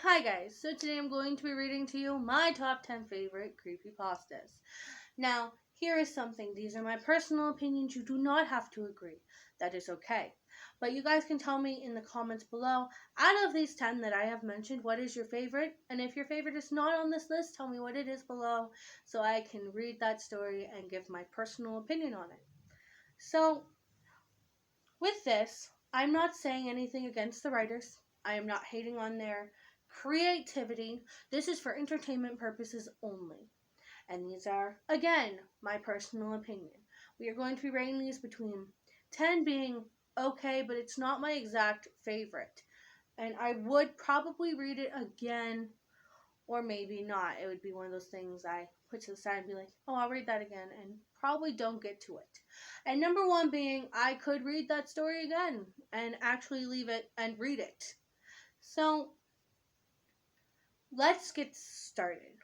Hi guys, so today I'm going to be reading to you my top 10 favorite creepypastas. Now, here is something. These are my personal opinions. You do not have to agree. That is okay. But you guys can tell me in the comments below, out of these 10 that I have mentioned, what is your favorite? And if your favorite is not on this list, tell me what it is below so I can read that story and give my personal opinion on it. So, with this, I'm not saying anything against the writers. I am not hating on their creativity. This is for entertainment purposes only. And these are, again, my personal opinion. We are going to be rating these between 10 being okay, but it's not my exact favorite. And I would probably read it again, or maybe not. It would be one of those things I put to the side and be like, oh, I'll read that again, and probably don't get to it. And number one being, I could read that story again and actually leave it and read it. So, let's get started.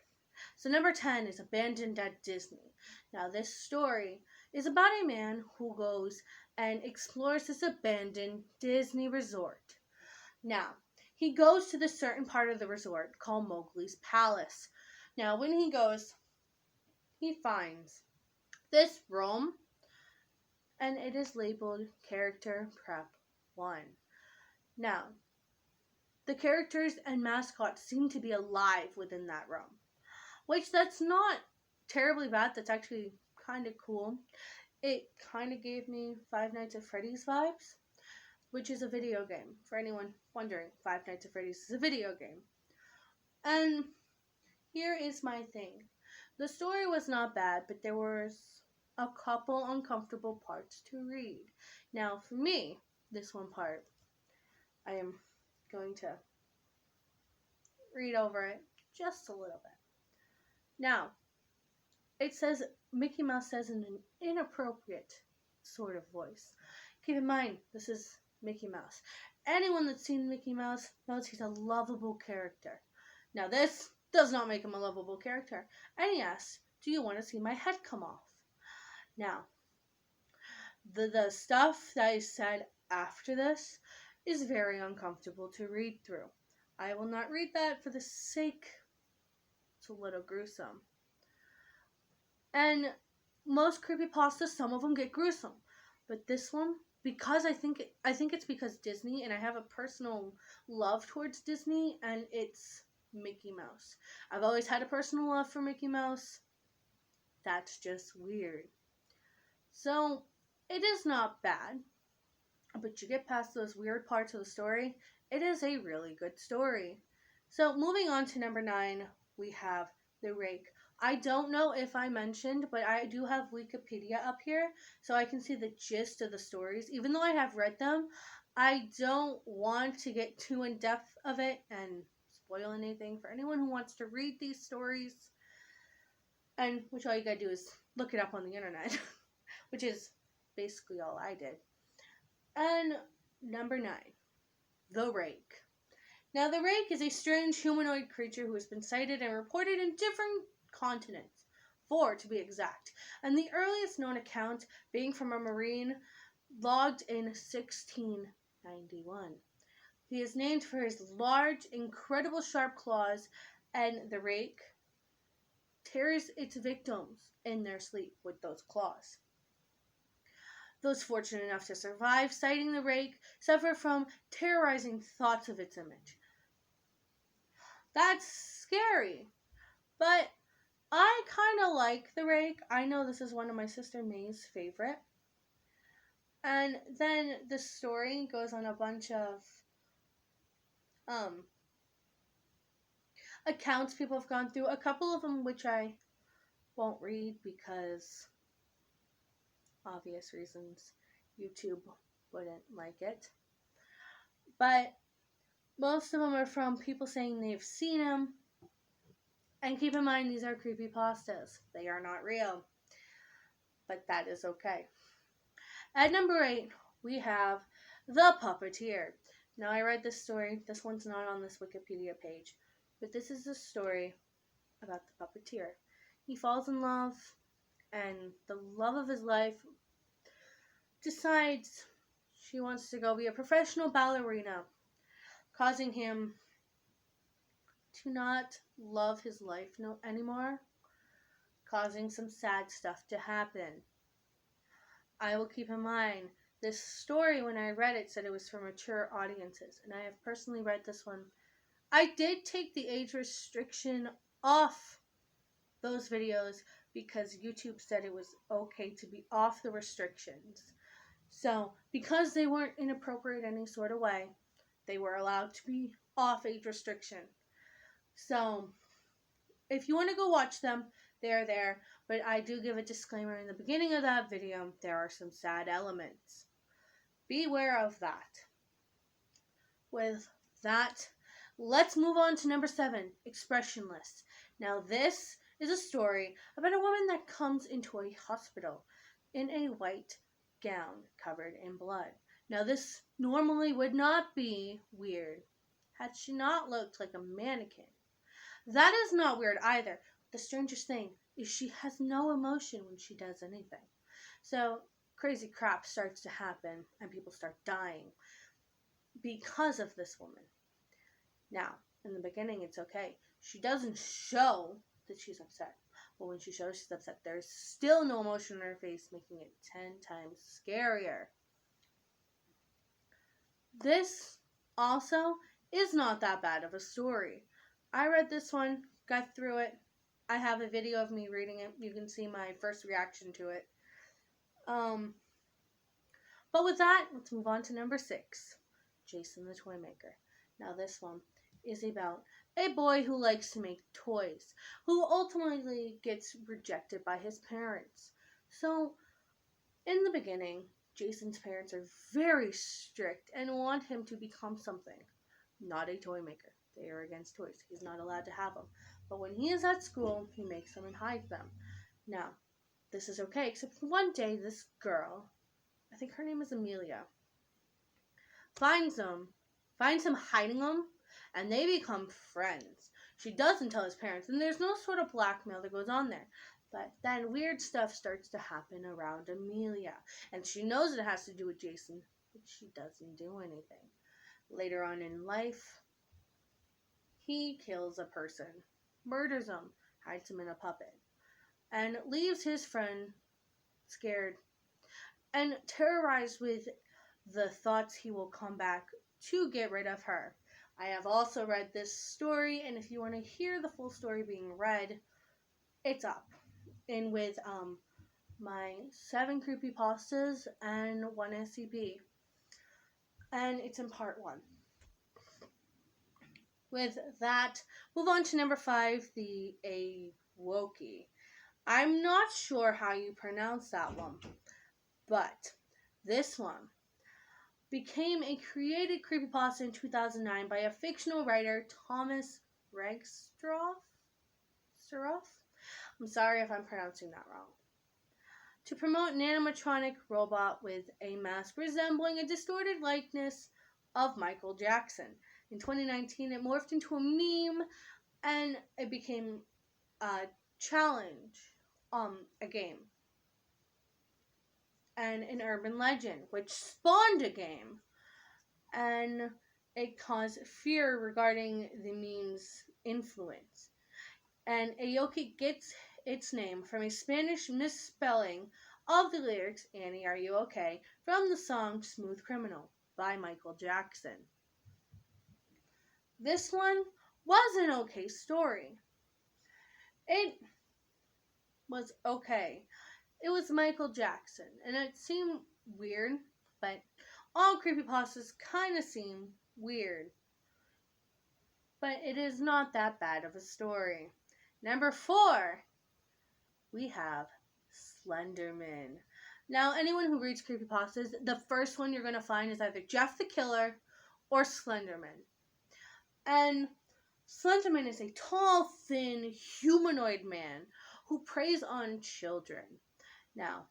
So, number 10 is Abandoned at Disney. Now, this story is about a man who goes and explores this abandoned Disney resort. Now, he goes to this certain part of the resort called Mowgli's Palace. Now, when he goes, he finds this room, and it is labeled Character Prep 1. Now, the characters and mascots seem to be alive within that room, which that's not terribly bad. That's actually kind of cool. It kind of gave me Five Nights at Freddy's vibes, which is a video game. For anyone wondering, Five Nights at Freddy's is a video game. And here is my thing. The story was not bad, but there was a couple uncomfortable parts to read. Now, for me, this one part, I am going to read over it just a little bit. Now, it says, Mickey Mouse says in an inappropriate sort of voice. Keep in mind, this is Mickey Mouse. Anyone that's seen Mickey Mouse knows he's a lovable character. Now, this does not make him a lovable character. And he asks, do you want to see my head come off? Now, the stuff that is said after this is very uncomfortable to read through. I will not read that for the sake it's a little gruesome. And most creepypastas, some of them get gruesome. But this one, because I think it's because Disney, and I have a personal love towards Disney, and it's Mickey Mouse. I've always had a personal love for Mickey Mouse. That's just weird. So, it is not bad. But you get past those weird parts of the story, it is a really good story. So, moving on to number 9, we have The Rake. I don't know if I mentioned, but I do have Wikipedia up here, so I can see the gist of the stories. Even though I have read them, I don't want to get too in depth of it and spoil anything for anyone who wants to read these stories. And which all you gotta do is look it up on the internet, which is basically all I did. And number 9, The Rake. Now, the Rake is a strange humanoid creature who has been sighted and reported in different continents, 4 to be exact, and the earliest known account being from a marine logged in 1691. He is named for his large, incredible sharp claws, and the Rake tears its victims in their sleep with those claws. Those fortunate enough to survive sighting the Rake suffer from terrorizing thoughts of its image. That's scary, but I kind of like the Rake. I know this is one of my sister May's favorite. And then the story goes on a bunch of accounts people have gone through. A couple of them which I won't read because obvious reasons. YouTube wouldn't like it. But most of them are from people saying they've seen him. And keep in mind, these are creepypastas. They are not real. But that is okay. At number 8, we have The Puppeteer. Now, I read this story. This one's not on this Wikipedia page. But this is a story about the puppeteer. He falls in love, and the love of his life decides she wants to go be a professional ballerina, causing him to not love his life anymore, causing some sad stuff to happen. I will keep in mind this story, when I read it, said it was for mature audiences, and I have personally read this one. I did take the age restriction off those videos because YouTube said it was okay to be off the restrictions. So, because they weren't inappropriate in any sort of way, they were allowed to be off age restriction. So, if you want to go watch them, they're there. But I do give a disclaimer in the beginning of that video, there are some sad elements. Beware of that. With that, let's move on to number 7, Expressionless. Now, this is a story about a woman that comes into a hospital in a white gown covered in blood. Now, this normally would not be weird had she not looked like a mannequin. That is not weird either. The strangest thing is she has no emotion when she does anything. So, crazy crap starts to happen and people start dying because of this woman. Now, in the beginning, it's okay. She doesn't show that she's upset. But when she shows she's upset, there's still no emotion on her face, making it 10 times scarier. This also is not that bad of a story. I read this one, got through it. I have a video of me reading it. You can see my first reaction to it. But with that, let's move on to number 6, Jason the Toymaker. Now this one is about a boy who likes to make toys, who ultimately gets rejected by his parents. So, in the beginning, Jason's parents are very strict and want him to become something, not a toy maker. They are against toys. He's not allowed to have them. But when he is at school, he makes them and hides them. Now, this is okay, except one day this girl, I think her name is Amelia, finds him hiding them, and they become friends. She doesn't tell his parents, and there's no sort of blackmail that goes on there. But then weird stuff starts to happen around Amelia, and she knows it has to do with Jason, but she doesn't do anything. Later on in life, he kills a person, murders him, hides him in a puppet, and leaves his friend scared and terrorized with the thoughts he will come back to get rid of her. I have also read this story, and if you want to hear the full story being read, it's up. And with my 7 Creepypastas and 1 SCP. And it's in part 1. With that, move on to number 5, the Awoki. I'm not sure how you pronounce that one, but this one became a created creepypasta in 2009 by a fictional writer, Thomas Regstroff. I'm sorry if I'm pronouncing that wrong. To promote an animatronic robot with a mask resembling a distorted likeness of Michael Jackson. In 2019, it morphed into a meme, and it became a challenge, a game, and an urban legend, which spawned a game, and it caused fear regarding the meme's influence. And Aoki gets its name from a Spanish misspelling of the lyrics, "Annie, Are You Okay?" from the song Smooth Criminal by Michael Jackson. This one was an okay story. It was okay. It was Michael Jackson, and it seemed weird, but all creepypastas kind of seem weird. But it is not that bad of a story. Number 4, we have Slenderman. Now, anyone who reads creepypastas, the first one you're going to find is either Jeff the Killer or Slenderman. And Slenderman is a tall, thin, humanoid man who preys on children. Now,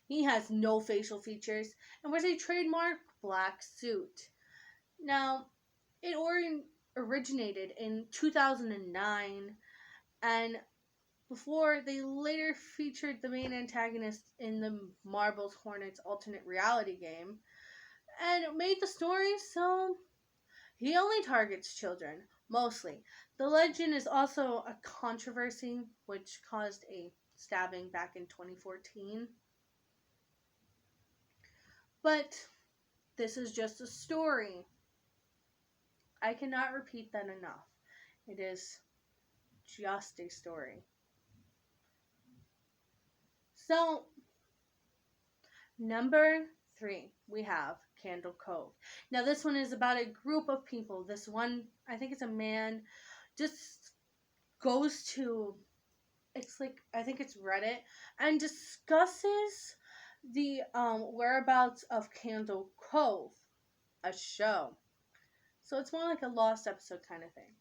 he has no facial features and wears a trademark black suit. Now, it originated in 2009, and before they later featured the main antagonist in the Marbles Hornets alternate reality game, and it made the story so He only targets children, mostly. The legend is also a controversy, which caused a stabbing back in 2014. But this is just a story. I cannot repeat that enough. It is just a story. So, number 3, we have Candle Cove. Now, this one is about a group of people. This one, I think it's a man, just goes to, it's like, I think it's Reddit, and discusses the whereabouts of Candle Cove, a show. So it's more like a lost episode kind of thing.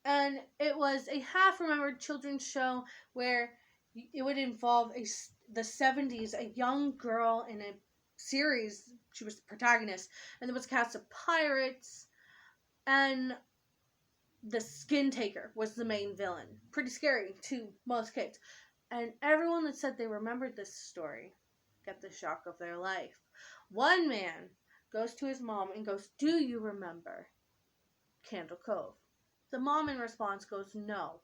And it was a half remembered children's show where it would involve the 70s, a young girl in a series. She was the protagonist, and there was a cast of pirates, and the skin taker was the main villain. Pretty scary to most kids. And everyone that said they remembered this story got the shock of their life. One man goes to his mom and goes, "Do you remember Candle Cove?" The mom in response goes, "No."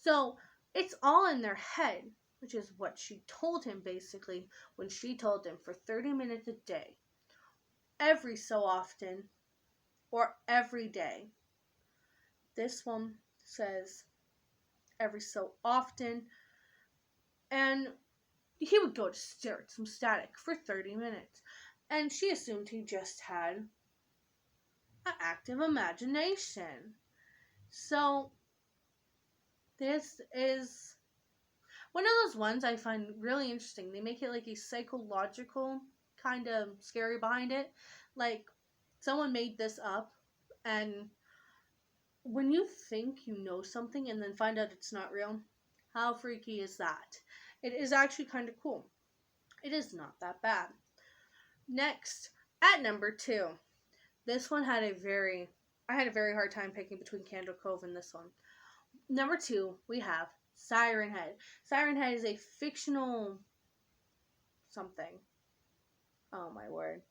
So it's all in their head, which is what she told him basically when she told him for 30 minutes a day, every so often, or every day. This one says every so often, and he would go to stare at some static for 30 minutes. And she assumed he just had an active imagination. So this is one of those ones I find really interesting. They make it like a psychological kind of scary behind it. Like someone made this up, and when you think you know something and then find out it's not real, how freaky is that? It is actually kind of cool. It is not that bad. Next, at number 2, this one I had a very hard time picking between Candle Cove and this one. Number 2, we have Siren Head. Siren Head is a fictional something. Oh my word.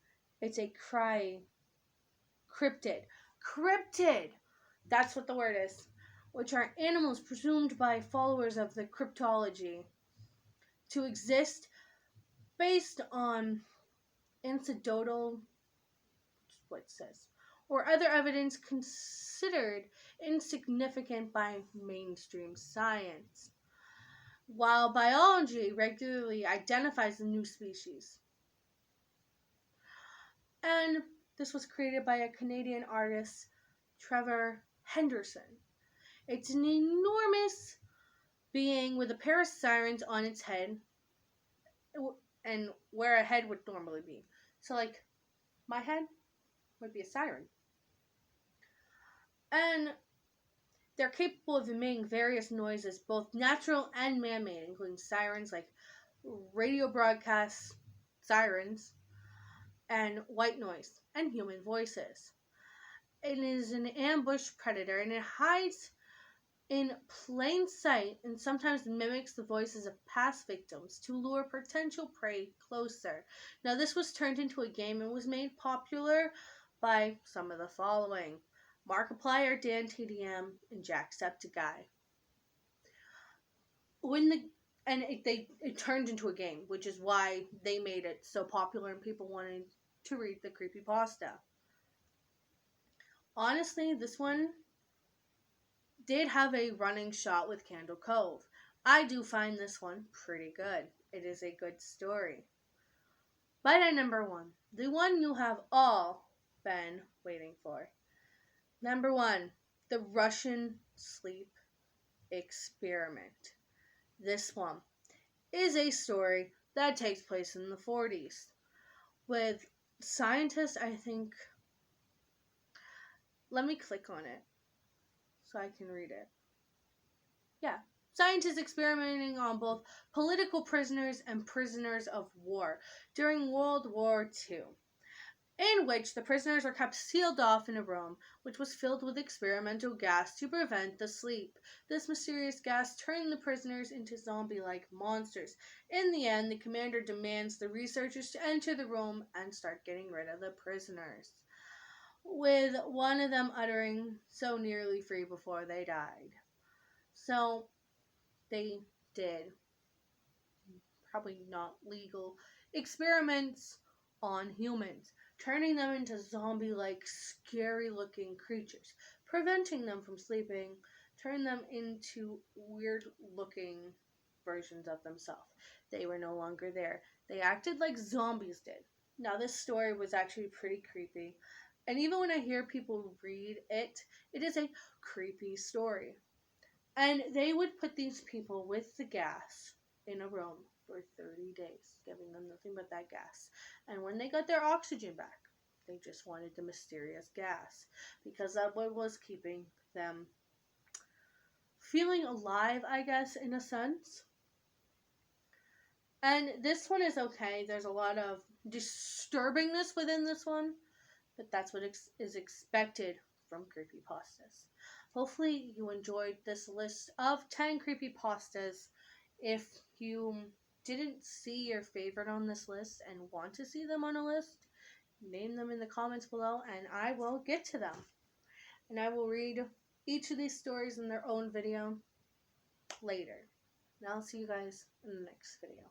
It's a cryptid. Cryptid! That's what the word is. Which are animals presumed by followers of the cryptology to exist based on anecdotal, what it says, or other evidence considered insignificant by mainstream science, while biology regularly identifies the new species. And this was created by a Canadian artist, Trevor Henderson. It's an enormous being with a pair of sirens on its head, and where a head would normally be. So, like, my head would be a siren. And they're capable of emitting various noises, both natural and man-made, including sirens like radio broadcast sirens and white noise and human voices. It is an ambush predator, and it hides in plain sight and sometimes mimics the voices of past victims to lure potential prey closer. Now, this was turned into a game and was made popular by some of the following: Markiplier, Dan TDM, and Jacksepticeye. It turned into a game, which is why they made it so popular and people wanted to read the creepypasta. Honestly, this one did have a running shot with Candle Cove. I do find this one pretty good. It is a good story. But at number 1, the one you have all been waiting for. Number 1, the Russian sleep experiment. This one is a story that takes place in the 40s with scientists, I think. Let me click on it so I can read it. Yeah. Scientists experimenting on both political prisoners and prisoners of war during World War II, in which the prisoners were kept sealed off in a room which was filled with experimental gas to prevent the sleep. This mysterious gas turned the prisoners into zombie-like monsters. In the end, the commander demands the researchers to enter the room and start getting rid of the prisoners. with one of them uttering "so nearly free" before they died. So they did, probably not legal, experiments on humans, turning them into zombie like, scary looking creatures, preventing them from sleeping, turning them into weird looking versions of themselves. They were no longer there. They acted like zombies did. Now, this story was actually pretty creepy. And even when I hear people read it, it is a creepy story. And they would put these people with the gas in a room for 30 days, giving them nothing but that gas. And when they got their oxygen back, they just wanted the mysterious gas because that was keeping them feeling alive, I guess, in a sense. And this one is okay. There's a lot of disturbingness within this one, but that's what is expected from creepypastas. Hopefully, you enjoyed this list of 10 creepypastas. If you didn't see your favorite on this list and want to see them on a list, name them in the comments below and I will get to them. And I will read each of these stories in their own video later. And I'll see you guys in the next video.